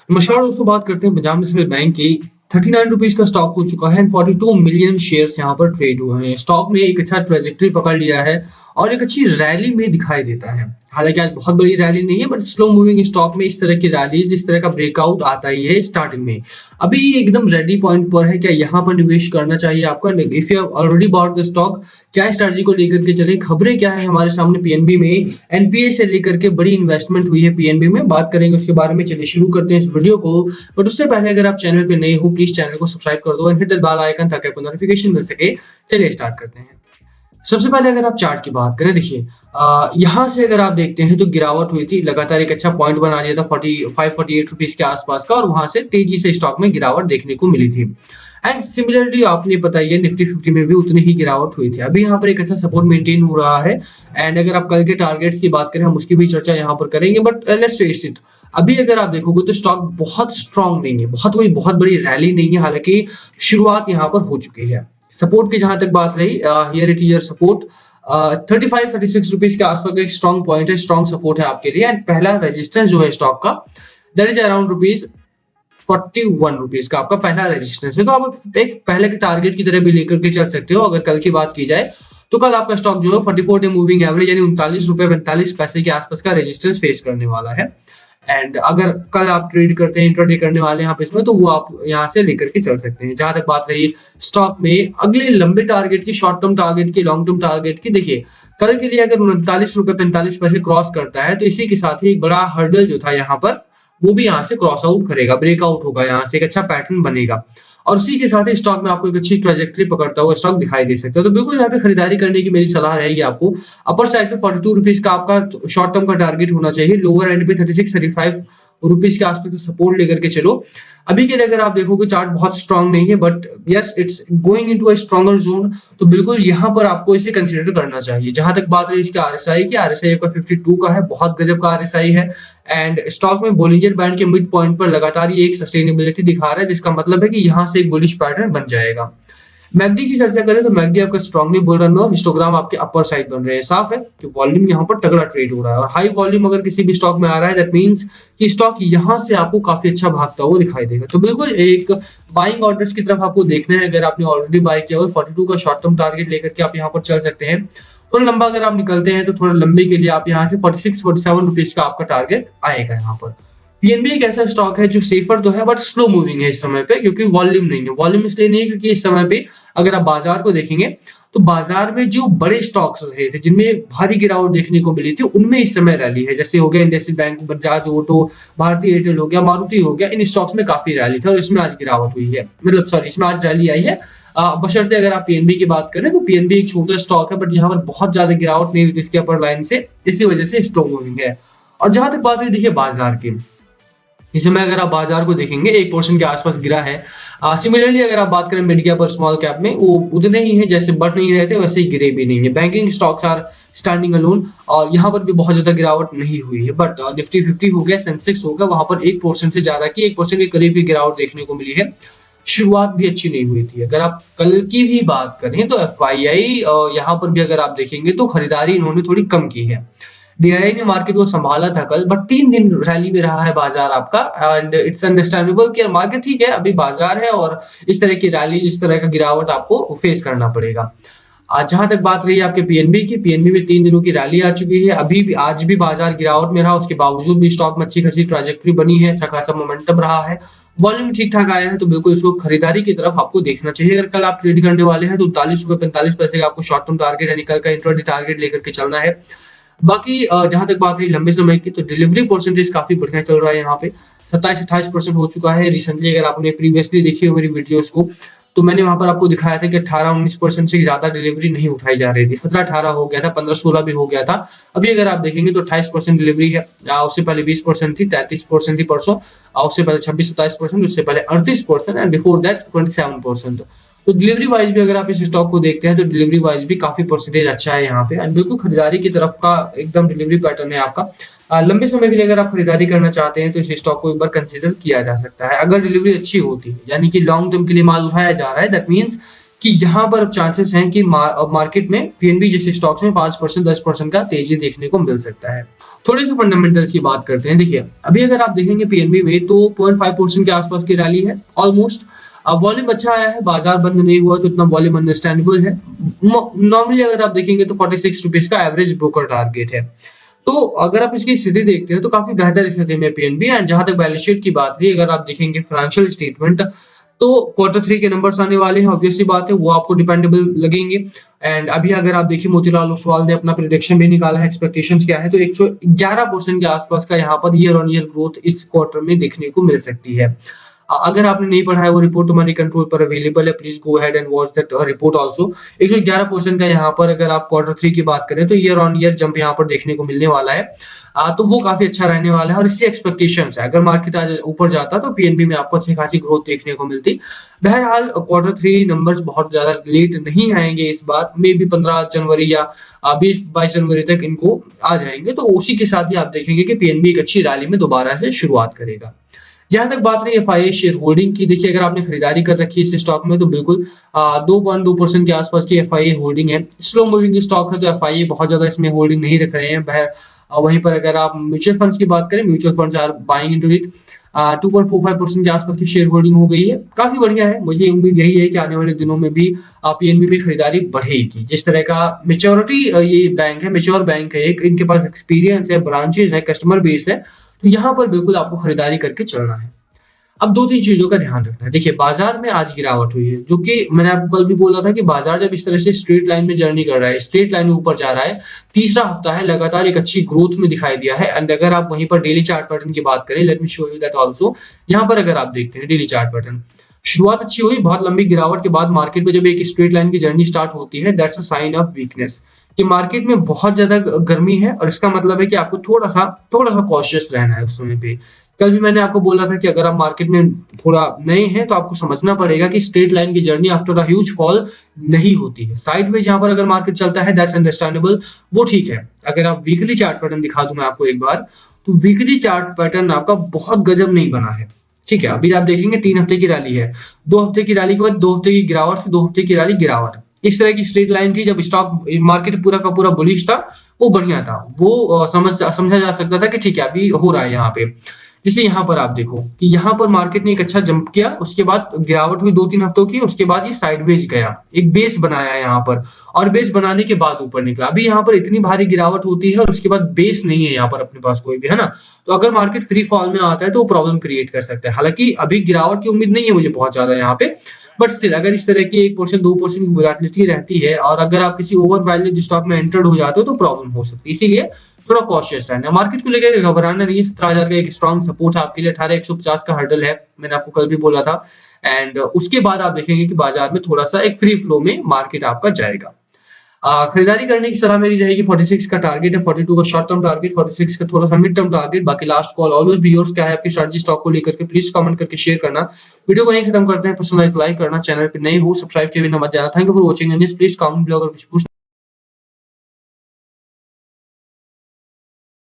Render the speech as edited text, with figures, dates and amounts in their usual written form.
नमस्कार दोस्तों, बात करते हैं पंजाब नेशनल बैंक की। 39 रुपीज का स्टॉक हो चुका है एंड 42 मिलियन शेयर्स यहाँ पर ट्रेड हुए हैं। स्टॉक ने एक अच्छा ट्रेजेक्टरी पकड़ लिया है और एक अच्छी रैली में दिखाई देता है। हालांकि आज बहुत बड़ी रैली नहीं है, बट स्लो मूविंग स्टॉक में इस तरह की रैलीज, इस तरह का ब्रेकआउट आता ही है स्टार्टिंग में। अभी ये एकदम रेडी पॉइंट पर है। क्या यहाँ पर निवेश करना चाहिए आपको? If you already bought the stock, क्या स्ट्रेटजी को लेकर के चले, खबरें क्या है हमारे सामने पीएनबी में। एनपीए से लेकर के बड़ी इन्वेस्टमेंट हुई है पीएनबी में, बात करेंगे उसके बारे में। चलिए शुरू करते हैं इस वीडियो को। बट उससे पहले अगर आप चैनल पे नए हो, प्लीज चैनल को सब्सक्राइब कर दो and hit the bell icon ताकि आपको नोटिफिकेशन मिल सके। चलिए स्टार्ट करते हैं। सबसे पहले अगर आप चार्ट की बात करें, देखिए यहाँ से अगर आप देखते हैं तो गिरावट हुई थी, लगातार एक अच्छा पॉइंट बना लिया था 45-48 रुपीज के आसपास का, और वहां से तेजी से स्टॉक में गिरावट देखने को मिली थी। एंड सिमिलरली आपने पता ही है निफ्टी 50 में भी उतनी ही गिरावट हुई थी। अभी यहाँ पर एक अच्छा सपोर्ट मेंटेन हो रहा है। एंड अगर आप कल के टारगेट्स की बात करें, हम उसकी भी चर्चा यहाँ पर करेंगे। बट लेट्स फेस इट, अभी अगर आप देखोगे तो स्टॉक बहुत स्ट्रांग नहीं है, बहुत बड़ी रैली नहीं है। हालांकि शुरुआत यहाँ पर हो चुकी है। सपोर्ट की जहां तक बात रही, here it is your support 35-36 rupees के आसपास का एक स्ट्रॉन्ग पॉइंट है, स्ट्रॉन्ग सपोर्ट है आपके लिए। एंड पहला रेजिस्टेंस जो है स्टॉक का, दैट इज अराउंड ₹41 का आपका पहला रेजिस्टेंस है। तो आप एक पहले के टारगेट की तरह भी लेकर के चल सकते हो। अगर कल की बात की जाए तो कल आपका स्टॉक जो है 44 डे मूविंग एवरेज यानी ₹39.45 के आसपास का रेजिस्टेंस फेस करने वाला है। एंड अगर कल आप ट्रेड करते हैं, इंट्राडे करने वाले हैं आप इसमें, तो वो आप यहाँ से लेकर के चल सकते हैं। जहां तक बात रही स्टॉक में अगले लंबे टारगेट की, शॉर्ट टर्म टारगेट की, लॉन्ग टर्म टारगेट की, देखिए कल के लिए अगर ₹39.45 क्रॉस करता है तो इसी के साथ ही एक बड़ा हर्डल जो था यहाँ पर, वो भी यहाँ से क्रॉस आउट करेगा, ब्रेकआउट होगा, यहाँ से एक अच्छा पैटर्न बनेगा। और उसी के साथ ही स्टॉक में आपको एक अच्छी ट्रेजेक्टरी पकड़ता हुआ स्टॉक दिखाई दे सकता है। तो बिल्कुल यहाँ पे खरीदारी करने की मेरी सलाह रहेगी आपको। अपर साइड पे 42 रुपीज का आपका शॉर्ट टर्म का टारगेट होना चाहिए। लोअर एंड पे 36-35 रुपीज के आसपास सपोर्ट लेकर के चलो। अभी के लिए अगर आप देखोगे चार्ट बहुत स्ट्रांग नहीं है, but yes it's going into a stronger zone. तो बिल्कुल यहाँ पर आपको इसे कंसीडर करना चाहिए। जहां तक बात रही इसके आरएसआई की, आरएसआई आपका 52 का है, बहुत गजब का आरएसआई है। एंड स्टॉक में बोलिंजर बैंड के मिड पॉइंट पर लगातार ये एक सस्टेनेबिलिटी दिखा रहा है, जिसका मतलब है कि यहाँ से एक बुलिश पैटर्न बन जाएगा। मैकडी की चर्चा करें तो मैकडी आपका स्ट्रांगली बुल रन में और हिस्टोग्राम आपके अपर साइड बन रहे हैं। साफ है कि वॉल्यूम यहाँ पर तगड़ा ट्रेड हो रहा है, और हाई वॉल्यूम अगर किसी भी स्टॉक में आ रहा है, दैट मींस कि स्टॉक यहाँ से आपको काफी अच्छा भागता हुआ दिखाई देगा। तो बिल्कुल एक बाइंग ऑर्डर्स की तरफ आपको देखना है। अगर आपने ऑलरेडी बाय किया हो, 42 का शॉर्ट टर्म टारगेट लेकर के आप यहाँ पर चल सकते हैं। थोड़ा लंबा अगर आप निकलते हैं तो थोड़ा लंबे के लिए आप यहाँ से 46-47 रुपीज का आपका टारगेट आएगा यहाँ पर। पीएनबी एक ऐसा स्टॉक है जो सेफर तो है, बट स्लो मूविंग है इस समय पे, क्योंकि वॉल्यूम नहीं है। वॉल्यूम इसलिए नहीं है क्योंकि इस समय पे अगर आप बाजार को देखेंगे तो बाजार में जो बड़े स्टॉक्स रहे थे जिनमें भारी गिरावट देखने को मिली थी, उनमें इस समय रैली है। जैसे हो गया इंडसइंड बैंक, बजाज ऑटो, भारतीय एयरटेल हो गया, मारुति हो गया, इन स्टॉक्स में काफी रैली थी और इसमें आज गिरावट हुई है, मतलब सॉरी इसमें आज रैली आई है। बशर्ते अगर आप पीएनबी की बात करें तो पीएनबी एक छोटा स्टॉक है, बट यहाँ पर बहुत ज्यादा गिरावट नहीं हुई थी इसके अपर लाइन से, इसकी वजह से स्लो मूविंग है। और जहां तक बात है देखिए बाजार की, इस समय अगर आप बाजार को देखेंगे 1% के आसपास गिरा है। सिमिलरली अगर आप बात करें मिड कैप और स्मॉल कैप में, वो उतने ही है, जैसे बढ़ नहीं रहे थे वैसे ही गिरे भी नहीं है। Banking stocks are standing alone, और यहाँ पर भी बहुत ज्यादा गिरावट नहीं हुई है। बट निफ्टी 50 हो गया, सेंसेक्स हो गया, वहां पर 1% से ज्यादा की, 1% के करीब की गिरावट देखने को मिली है। शुरुआत भी अच्छी नहीं हुई थी। अगर आप कल की भी बात करें तो एफआईआई यहाँ पर भी अगर आप देखेंगे तो खरीदारी इन्होंने थोड़ी कम की है। डीआईआई ने मार्केट को संभाला था कल, बट 3 दिन रैली में रहा है बाजार आपका। एंड इट्स अंडरस्टैंडेबल कि मार्केट ठीक है, अभी बाजार है और इस तरह की रैली, इस तरह का गिरावट आपको फेस करना पड़ेगा। जहां तक बात रही आपके पीएनबी की, पीएनबी में 3 दिनों की रैली आ चुकी है। अभी भी आज भी बाजार गिरावट में रहा, उसके बावजूद भी स्टॉक में अच्छी खासी ट्राजेक्टरी बनी है, अच्छा खासा मोमेंटम रहा है, वॉल्यूम ठीक ठाक आया है। तो बिल्कुल इसको खरीदारी की तरफ आपको देखना चाहिए। अगर कल आप ट्रेड करने वाले हैं तो ₹39.45 का आपको शॉर्ट टर्म टारगेट यानी कल का इंट्राडे टारगेट लेकर के चलना है। बाकी जहां तक बात रही लंबे समय की, तो डिलीवरी परसेंटेज काफी बढ़िया चल रहा है यहाँ पे, 27-28% हो चुका है रिसेंटली। अगर आपने प्रीवियसली देखी हो मेरी वीडियोस को, तो मैंने वहां पर आपको दिखाया था कि 18-19% से ज्यादा डिलीवरी नहीं उठाई जा रही थी। 17-18 हो गया था, 15-16 भी हो गया था। अभी अगर आप देखेंगे तो 28% डिलीवरी है। उससे पहले 20% थी, 33% थी परसों, उससे पहले 26-27%, उससे पहले 38% एंड बिफोर दैट 27%। तो डिलीवरी वाइज भी अगर आप इस स्टॉक को देखते हैं तो डिलीवरी वाइज भी काफी परसेंटेज अच्छा है यहाँ पे, एंड बिल्कुल खरीदारी की तरफ का एकदम डिलीवरी पैटर्न है आपका। लंबे समय के लिए अगर आप खरीदारी करना चाहते हैं तो इस स्टॉक को एक बार कंसीडर किया जा सकता है, अगर डिलीवरी अच्छी होती है, यानी कि लॉन्ग टर्म के लिए माल उठाया जा रहा है। दैट मींस कि यहाँ पर अब चांसेस हैं कि मार्केट में पीएनबी जैसे स्टॉक्स में 5% 10% का तेजी देखने को मिल सकता है। थोड़े से फंडामेंटल्स की बात करते हैं। देखिए अभी अगर आप देखेंगे पीएनबी में तो 0.5% के आसपास की रैली है ऑलमोस्ट। अब वॉल्यूम अच्छा आया है, बाजार बंद नहीं हुआ तो इतना वॉल्यूम अंडरस्टैंडेबल है। नॉर्मली अगर आप देखेंगे तो 46 रुपीज का एवरेज ब्रोकर टारगेट है। तो अगर आप इसकी स्थिति देखते हैं तो काफी बेहतर स्थिति में पीएनबी। एंड जहां तक बैलेंस शीट की बात रही, अगर आप देखेंगे फाइनेंशियल स्टेटमेंट तो Q3 के नंबर्स आने वाले हैं, ऑब्वियस सी बात है वो आपको डिपेंडेबल लगेंगे। एंड अभी अगर आप देखिए मोतीलाल ओसवाल ने अपना प्रेडिक्शन भी निकाला है, एक्सपेक्टेशंस क्या है, तो 111% के आसपास का यहाँ per year on year growth इस क्वार्टर में देखने को मिल सकती है। अगर आपने नहीं पढ़ा है वो रिपोर्ट तुम्हारी कंट्रोल पर अवेलेबल है, please go ahead and watch that report also. 111% का यहाँ पर अगर आप Q3 की बात करें तो ईयर ऑन ईयर जंप यहाँ पर देखने को मिलने वाला है। तो वो काफी अच्छा रहने वाला है और इससे एक्सपेक्टेशंस है अगर मार्केट आज ऊपर जाता तो पीएनबी में आपको अच्छी खासी ग्रोथ देखने को मिलती। बहरहाल Q3 नंबर्स बहुत ज्यादा लेट नहीं आएंगे इस बार, मे बी 15 जनवरी या 20-22 जनवरी तक इनको आ जाएंगे। तो उसी के साथ ही आप देखेंगे कि पीएनबी एक अच्छी रैली में दोबारा से शुरुआत करेगा। जहां तक बात रही एफआईए शेयर होल्डिंग की, देखिए अगर आपने खरीदारी कर रखी है इस स्टॉक में तो बिल्कुल 2.2% के आसपास की एफआईए होल्डिंग है। स्लो मूविंग स्टॉक है तो एफआईए बहुत ज्यादा इसमें होल्डिंग नहीं रख रहे हैं। वहीं पर अगर आप म्यूचुअल फंड्स की बात करें, mutual funds are buying into it. 2.45% के आसपास की शेयर होल्डिंग हो गई है, काफी बढ़िया है। मुझे उम्मीद यही है कि आने वाले दिनों में भी पीएनबी में खरीदारी बढ़ेगी। जिस तरह का मेच्योरिटी ये बैंक है, मेच्योर बैंक है, एक इनके पास एक्सपीरियंस है, ब्रांचेस है, कस्टमर बेस है, तो यहाँ पर बिल्कुल आपको खरीदारी करके चलना है। अब 2-3 चीजों का ध्यान रखना है। देखिए बाजार में आज गिरावट हुई है, जो कि मैंने आपको कल भी बोला था कि बाजार जब इस तरह से स्ट्रेट लाइन में जर्नी कर रहा है, स्ट्रेट लाइन में ऊपर जा रहा है, तीसरा हफ्ता है लगातार एक अच्छी ग्रोथ में दिखाई दिया है। एंड अगर आप वहीं पर डेली चार्ट पैटर्न की बात करें, let me show you that also. यहाँ पर अगर आप देखते हैं डेली चार्ट पैटर्न, शुरुआत अच्छी हुई, बहुत लंबी गिरावट के बाद मार्केट में जब एक स्ट्रेट लाइन की जर्नी स्टार्ट होती है, that's a sign of weakness कि मार्केट में बहुत ज्यादा गर्मी है और इसका मतलब है कि आपको थोड़ा सा कॉशियस रहना है उस समय पे। कल भी मैंने आपको बोला था कि अगर आप मार्केट में थोड़ा नए हैं तो आपको समझना पड़ेगा कि स्ट्रेट लाइन की journey after a huge fall नहीं होती है। साइडवेज यहाँ पर अगर मार्केट चलता है दैट्स अंडरस्टैंडेबल, वो ठीक है। अगर आप वीकली चार्ट पैटर्न दिखा दूं मैं आपको एक बार, तो वीकली चार्ट पैटर्न आपका बहुत गजब नहीं बना है। ठीक है, अभी आप देखेंगे 3 हफ्ते की रैली है, 2 हफ्ते की रैली के बाद 2 हफ्ते की गिरावट से 2 हफ्ते की रैली गिरावट, इस तरह की स्ट्रेट लाइन थी। जब स्टॉक मार्केट पूरा का पूरा बुलिश था, वो बढ़िया था, वो समझा जा सकता था कि ठीक है अभी हो रहा है यहाँ पे। जैसे यहाँ पर आप देखो कि यहाँ पर मार्केट ने एक अच्छा जंप किया, उसके बाद गिरावट हुई 2-3 हफ्तों की, उसके बाद ये साइडवेज गया, एक बेस बनाया यहाँ पर, और बेस बनाने के बाद ऊपर निकला। अभी यहाँ पर इतनी भारी गिरावट होती है और उसके बाद बेस नहीं है यहाँ पर अपने पास कोई भी, है ना। तो अगर मार्केट फ्री फॉल में आता है तो वो प्रॉब्लम क्रिएट कर सकता है। हालांकि अभी गिरावट की उम्मीद नहीं है मुझे बहुत ज्यादा यहाँ पे, बट स्टिल अगर इस तरह की 1% 2% की वोलेटिलिटी रहती है और अगर आप किसी ओवर वैल्यूड स्टॉक में एंटर्ड हो जाते हो तो प्रॉब्लम हो सकती है। इसीलिए थोड़ा कॉशियस रहना है। मार्केट को लेकर घबराना नहीं है। 17,000 का एक स्ट्रॉन्ग सपोर्ट है आपके लिए, 18,150 का हर्डल है, मैंने आपको कल भी बोला था। एंड उसके बाद आप देखेंगे कि बाजार में थोड़ा सा एक फ्री फ्लो में मार्केट आपका जाएगा। खरीदारी करने की सलाह मेरी रहेगी। 46 का टारगेट है, 42 का शॉर्ट टर्म टारगेट, 46 का थोड़ा सा मिड टर्म टारगेट, बाकी last call always be yours. क्या है आपकी स्ट्रेटजी स्टॉक को लेकर के, प्लीज कमेंट करके शेयर करना। वीडियो को यहीं खत्म करते हैं। पसंद आए तो लाइक करना, चैनल पे नए हो सब्सक्राइब किए बिना मत जाना। Thank you for watching and please comment below अगर कुछ पूछना